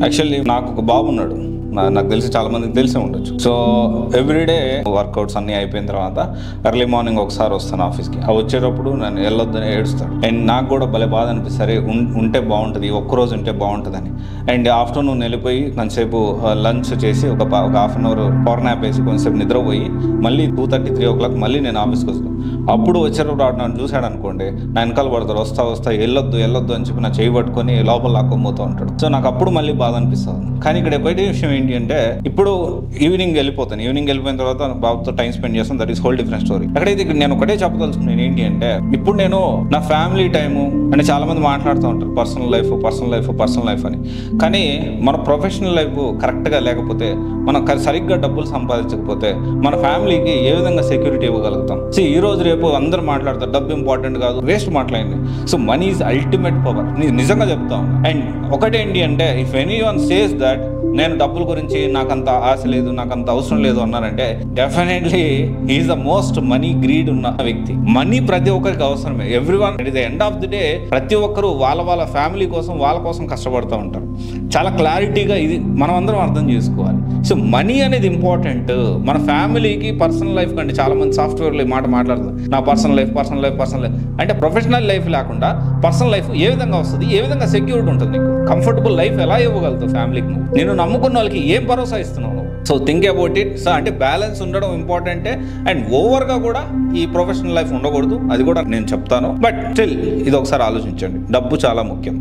Actually నాకు ఒక బాబు ఉన్నాడు. నాకు తెలిసి చాలా మందికి తెలిసే ఉండొచ్చు. సో ఎవ్రీడే వర్కౌట్స్ అన్నీ అయిపోయిన తర్వాత ఎర్లీ మార్నింగ్ ఒకసారి వస్తాను ఆఫీస్కి. అవి వచ్చేటప్పుడు నన్ను వెళ్ళొద్దని ఏడుస్తాడు. అండ్ నాకు కూడా భలే బాధ అనిపిస్తుంది, ఉంటే బాగుంటుంది, ఒక్కరోజు ఉంటే బాగుంటుందని. అండ్ ఆఫ్టర్నూన్ వెళ్ళిపోయి కొంచెంసేపు లంచ్ చేసి ఒక half an hour power nap వేసి కొంచెంసేపు నిద్రపోయి మళ్ళీ 2:30, 3 o'clock మళ్ళీ నేను ఆఫీస్కి వస్తాను. అప్పుడు వచ్చేటప్పుడు నన్ను చూశాడు అనుకోండి, నా వెనకాల పడతాడు, వస్తా వెళ్ళొద్దు అని చెప్పి నా చేయి పట్టుకొని లోపల లాక్కోబోతూ ఉంటాడు. సో నాకు అప్పుడు మళ్ళీ బాధ అనిపిస్తుంది. కానీ ఇక్కడ బయట విషయం ఏంటి అంటే, ఇప్పుడు ఈవినింగ్ వెళ్ళిపోయిన తర్వాత బాబుతో టైం స్పెండ్ చేస్తాను. That is whole different story. అక్కడైతే ఇక్కడ నేను ఒకటే చెప్పదలుచుకున్నాను ఏంటి అంటే, ఇప్పుడు నేను నా ఫ్యామిలీ టైము అంటే చాలా మంది మాట్లాడుతూ ఉంటారు పర్సనల్ లైఫ్ అని. కానీ మన ప్రొఫెషనల్ లైఫ్ కరెక్ట్గా లేకపోతే, మనం సరిగ్గా డబ్బులు సంపాదించకపోతే మన ఫ్యామిలీకి ఏ విధంగా సెక్యూరిటీ ఇవ్వగలుగుతాం? ఈ రోజు రేపు అందరూ మాట్లాడతారు డబ్బు ఇంపార్టెంట్ కాదు, వేస్ట్ మాట్లాడింది. So money is ultimate power, నిజంగా చెప్తా ఉన్నా. అండ్ ఒకటేంటి అంటే, if any one says that నేను డబ్బుల గురించి నాకంత ఆశ లేదు, నాకంత అవసరం లేదు అన్నారంటే, definitely he is the most money greed ఉన్న వ్యక్తి. మనీ ప్రతి ఒక్కరికి అవసరమే. Everyone at the end of the day ప్రతి ఒక్కరు వాళ్ళ ఫ్యామిలీ కోసం, వాళ్ళ కోసం కష్టపడుతూ ఉంటారు. చాలా క్లారిటీగా ఇది మనం అందరం అర్థం చేసుకోవాలి. సో మనీ అనేది ఇంపార్టెంట్. మన ఫ్యామిలీకి పర్సనల్ లైఫ్ కంటే చాలా మంది సాఫ్ట్వేర్లో మాట్లాడుతారు, నా పర్సనల్ లైఫ్ అంటే ప్రొఫెషనల్ లైఫ్ లేకుండా పర్సనల్ లైఫ్ ఏ విధంగా వస్తుంది, ఏ విధంగా సెక్యూరిటీ ఉంటుంది, నీకు కంఫర్టబుల్ లైఫ్ ఎలా ఇవ్వగలుగుతావు ఫ్యామిలీకి? నేను నమ్ముకున్న వాళ్ళకి ఏం భరోసా ఇస్తున్నావు? So think about it. So అంటే బ్యాలెన్స్ ఉండడం ఇంపార్టెంటే. అండ్ ఓవర్గా కూడా ఈ ప్రొఫెషనల్ లైఫ్ ఉండకూడదు, అది కూడా నేను చెప్తాను. బట్ స్టిల్ ఇది ఒకసారి ఆలోచించండి, డబ్బు చాలా ముఖ్యం.